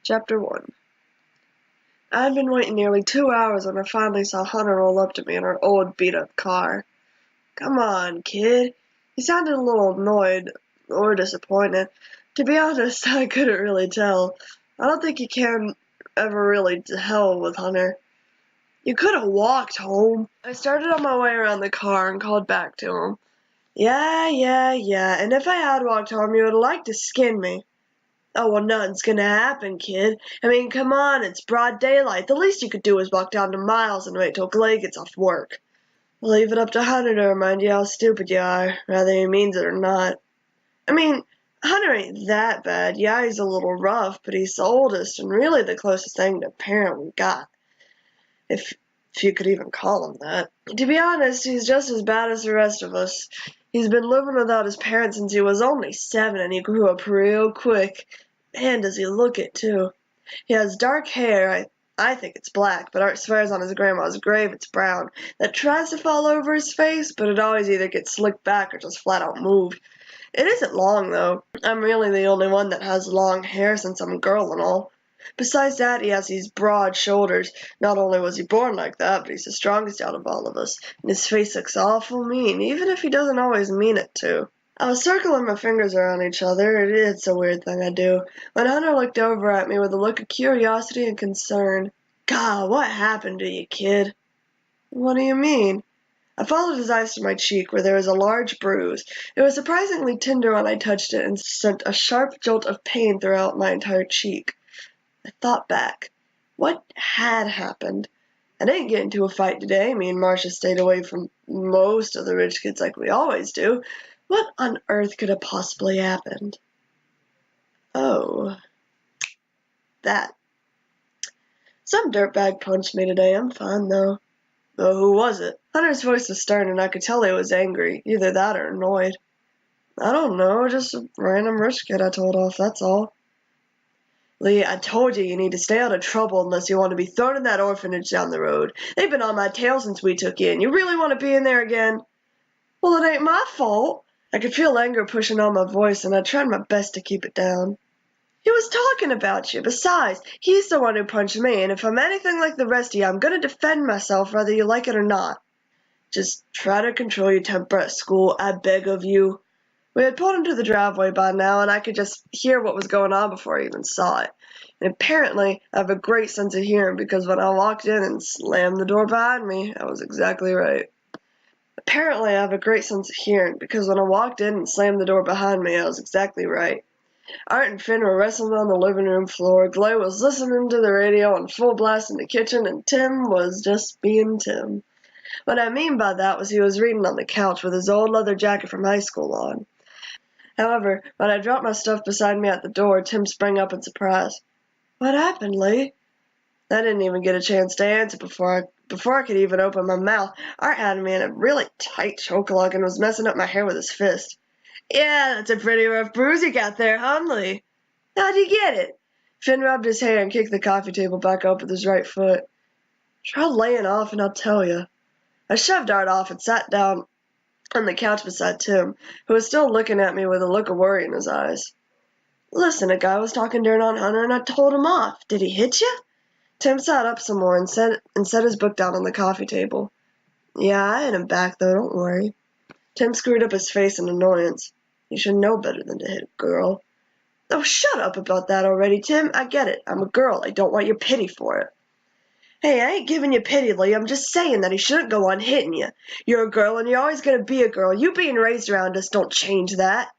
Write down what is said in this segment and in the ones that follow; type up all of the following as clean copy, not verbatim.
Chapter 1. I had been waiting nearly 2 hours when I finally saw Hunter roll up to me in her old beat-up car. "Come on, kid." He sounded a little annoyed or disappointed. To be honest, I couldn't really tell. I don't think you can ever really tell with Hunter. "You could have walked home." I started on my way around the car and called back to him. Yeah, and if I had walked home, you would have liked to skin me." "Oh, well, nothing's gonna happen, kid. I mean, come on, it's broad daylight. The least you could do is walk down to Miles and wait till Clay gets off work." "Leave it up to Hunter to remind you how stupid you are, whether he means it or not." "I mean, Hunter ain't that bad. Yeah, he's a little rough, but he's the oldest and really the closest thing to a parent we got. If you could even call him that. To be honest, he's just as bad as the rest of us. He's been living without his parents since he was only 7, and he grew up real quick. Man, does he look it, too. He has dark hair. I think it's black, but Art swears on his grandma's grave it's brown. That tries to fall over his face, but it always either gets slicked back or just flat out moved. It isn't long, though. I'm really the only one that has long hair since I'm a girl and all. Besides that, he has these broad shoulders. Not only was he born like that, but he's the strongest out of all of us. And his face looks awful mean, even if he doesn't always mean it to. I was circling my fingers around each other. It's a weird thing I do. When Hunter looked over at me with a look of curiosity and concern. "God, what happened to you, kid?" "What do you mean?" I followed his eyes to my cheek, where there was a large bruise. It was surprisingly tender when I touched it and sent a sharp jolt of pain throughout my entire cheek. I thought back. What had happened? I didn't get into a fight today. Me and Marcia stayed away from most of the rich kids like we always do. What on earth could have possibly happened? Oh, that. Some dirtbag punched me today. I'm fine, though. "Oh, who was it?" Hunter's voice was stern, and I could tell he was angry. Either that or annoyed. "I don't know. Just a random rich kid I told off, that's all." "Lee, I told you need to stay out of trouble unless you want to be thrown in that orphanage down the road. They've been on my tail since we took you, and you really want to be in there again?" "Well, it ain't my fault." I could feel anger pushing on my voice, and I tried my best to keep it down. "He was talking about you. Besides, he's the one who punched me, and if I'm anything like the rest of you, I'm going to defend myself whether you like it or not." "Just try to control your temper at school, I beg of you." We had pulled into the driveway by now, and I could just hear what was going on before I even saw it. And apparently, I have a great sense of hearing because when I walked in and slammed the door behind me, I was exactly right. Apparently, I have a great sense of hearing because when I walked in and slammed the door behind me, I was exactly right. Art and Finn were wrestling on the living room floor. Clay was listening to the radio on full blast in the kitchen, and Tim was just being Tim. What I mean by that was he was reading on the couch with his old leather jacket from high school on. However, when I dropped my stuff beside me at the door, Tim sprang up in surprise. "What happened, Lee?" I didn't even get a chance to answer before I could even open my mouth. Art had me in a really tight choke-log and was messing up my hair with his fist. "Yeah, that's a pretty rough bruise you got there, huh, Lee?" "How'd you get it?" Finn rubbed his hair and kicked the coffee table back up with his right foot. "Try laying off and I'll tell you." I shoved Art off and sat down on the couch beside Tim, who was still looking at me with a look of worry in his eyes. "Listen, a guy was talking dirt on Hunter and I told him off. Did he hit you?" Tim sat up some more and set his book down on the coffee table. "Yeah, I hit him back, though, don't worry." Tim screwed up his face in annoyance. "You should know better than to hit a girl." "Oh, shut up about that already, Tim. I get it. I'm a girl. I don't want your pity for it." "Hey, I ain't giving you pity, Lee. I'm just saying that he shouldn't go on hitting you. You're a girl, and you're always going to be a girl. You being raised around us don't change that."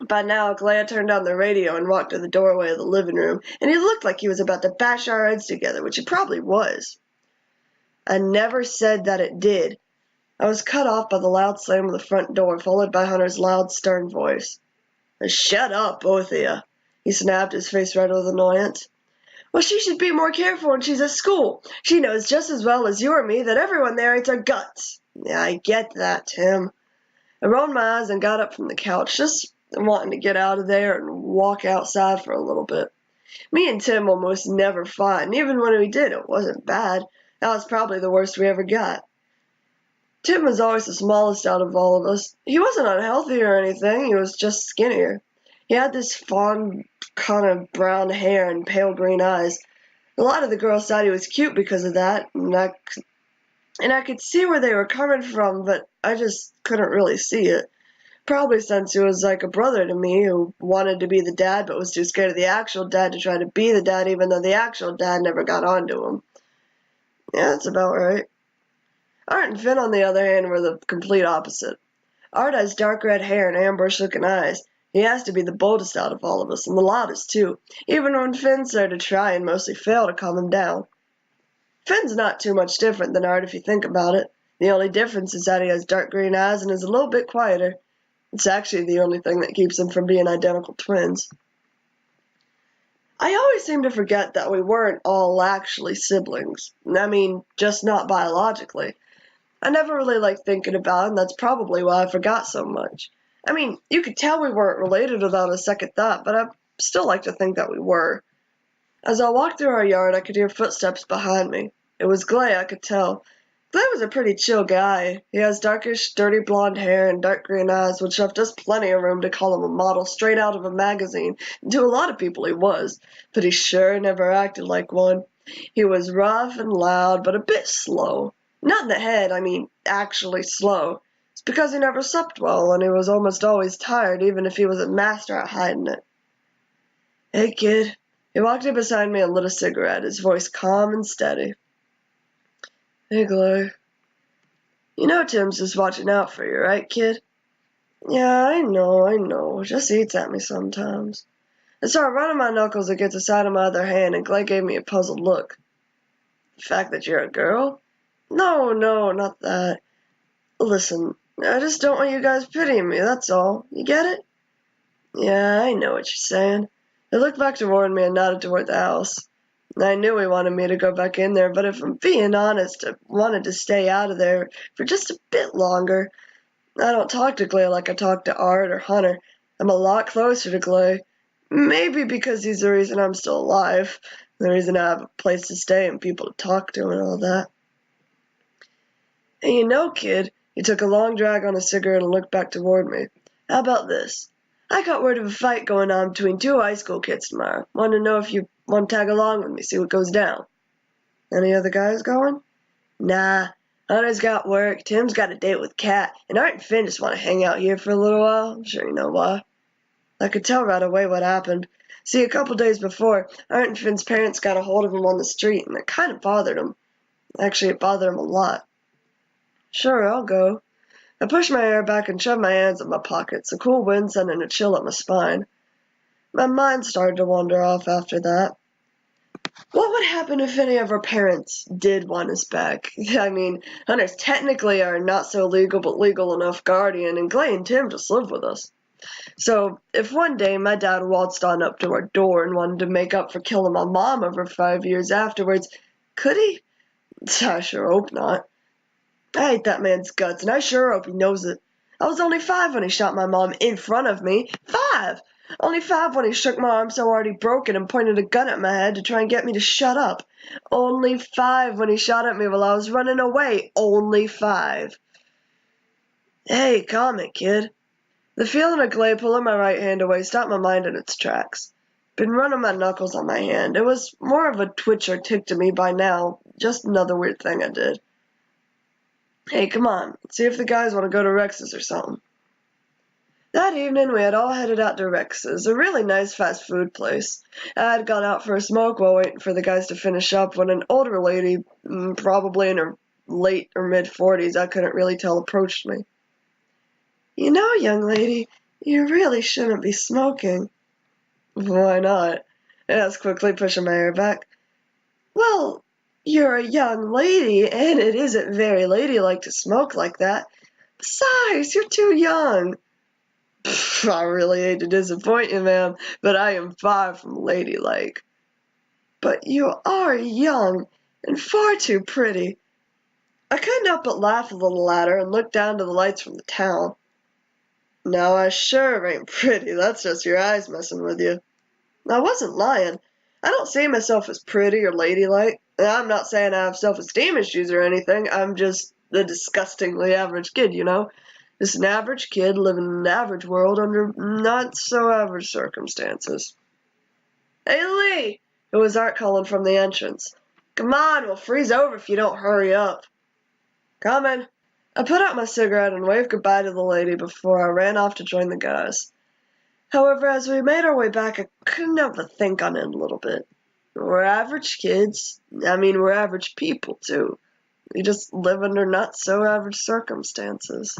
By now, Clay turned on the radio and walked to the doorway of the living room, and he looked like he was about to bash our heads together, which he probably was. I never said that it did. I was cut off by the loud slam of the front door, followed by Hunter's loud, stern voice. "Shut up, both of you," he snapped, his face red with annoyance. "Well, she should be more careful when she's at school. She knows just as well as you or me that everyone there eats our guts." "Yeah, I get that, Tim." I rolled my eyes and got up from the couch, just wanting to get out of there and walk outside for a little bit. Me and Tim almost never fought, and even when we did, it wasn't bad. That was probably the worst we ever got. Tim was always the smallest out of all of us. He wasn't unhealthy or anything, he was just skinnier. He had this fawn kind of brown hair and pale green eyes. A lot of the girls thought he was cute because of that, and I could see where they were coming from, but I just couldn't really see it. Probably since he was like a brother to me who wanted to be the dad but was too scared of the actual dad to try to be the dad even though the actual dad never got onto him. Yeah, that's about right. Art and Finn, on the other hand, were the complete opposite. Art has dark red hair and ambush-looking eyes. He has to be the boldest out of all of us, and the loudest, too, even when Finn's there to try and mostly fail to calm him down. Finn's not too much different than Art if you think about it. The only difference is that he has dark green eyes and is a little bit quieter. It's actually the only thing that keeps them from being identical twins. I always seem to forget that we weren't all actually siblings. I mean, just not biologically. I never really liked thinking about it, and that's probably why I forgot so much. I mean, you could tell we weren't related without a second thought, but I still like to think that we were. As I walked through our yard, I could hear footsteps behind me. It was Clay, I could tell. Clay was a pretty chill guy. He has darkish, dirty blonde hair and dark green eyes, which left us plenty of room to call him a model straight out of a magazine. And to a lot of people he was, but he sure never acted like one. He was rough and loud, but a bit slow. Not in the head, I mean actually slow. It's because he never slept well, and he was almost always tired, even if he was a master at hiding it. "Hey, kid." He walked up beside me and lit a cigarette, his voice calm and steady. "Hey, Clay. You know Tim's just watching out for you, right, kid?" "Yeah, I know. Just eats at me sometimes." I started running my knuckles against the side of my other hand, and Clay gave me a puzzled look. "The fact that you're a girl?" No, not that. Listen, I just don't want you guys pitying me, that's all. You get it?" "Yeah, I know what you're saying." He looked back toward me and nodded toward the house. I knew he wanted me to go back in there, but if I'm being honest, I wanted to stay out of there for just a bit longer. I don't talk to Clay like I talk to Art or Hunter. I'm a lot closer to Clay. Maybe because he's the reason I'm still alive, the reason I have a place to stay and people to talk to and all that. "Hey, you know, kid," he took a long drag on his cigarette and looked back toward me. "How about this? I got word of a fight going on between two high school kids tomorrow. Want to know if you want to tag along with me, see what goes down." "Any other guys going?" "Nah. Hunter's got work, Tim's got a date with Kat, and Art and Finn just want to hang out here for a little while. I'm sure you know why." I could tell right away what happened. See, a couple days before, Art and Finn's parents got a hold of him on the street, and it kind of bothered him. Actually, it bothered him a lot. "Sure, I'll go." I pushed my hair back and shoved my hands in my pockets, a cool wind sending a chill up my spine. My mind started to wander off after that. What would happen if any of our parents did want us back? I mean, Hunter's technically our not-so-legal but legal enough guardian, and Clay and Tim just live with us. So, if one day my dad waltzed on up to our door and wanted to make up for killing my mom over 5 years afterwards, could he? I sure hope not. I hate that man's guts, and I sure hope he knows it. I was only 5 when he shot my mom in front of me. 5! Only 5 when he shook my arm so hard he broke it and pointed a gun at my head to try and get me to shut up. Only 5 when he shot at me while I was running away. Only 5. Hey, calm it, kid. The feeling of Clay pulling my right hand away stopped my mind in its tracks. Been running my knuckles on my hand. It was more of a twitch or tick to me by now. Just another weird thing I did. Hey, come on. See if the guys want to go to Rex's or something. That evening, we had all headed out to Rex's, a really nice fast food place. I had gone out for a smoke while waiting for the guys to finish up when an older lady, probably in her late or mid-40s, I couldn't really tell, approached me. "You know, young lady, you really shouldn't be smoking." "Why not?" I asked quickly, pushing my hair back. "Well, you're a young lady, and it isn't very ladylike to smoke like that. Besides, you're too young." I really hate to disappoint you, ma'am, but I am far from ladylike." "But you are young, and far too pretty." I couldn't help but laugh a little at her and look down to the lights from the town. "No, I sure ain't pretty. That's just your eyes messing with you." I wasn't lying. I don't see myself as pretty or ladylike. And I'm not saying I have self-esteem issues or anything. I'm just the disgustingly average kid, you know. Just an average kid living in an average world under not-so-average circumstances. Hey, Lee! It was Art calling from the entrance. Come on, we'll freeze over if you don't hurry up. Coming. I put out my cigarette and waved goodbye to the lady before I ran off to join the guys. However, as we made our way back, I couldn't help but think on it a little bit. We're average kids. We're average people, too. We just live under not-so-average circumstances.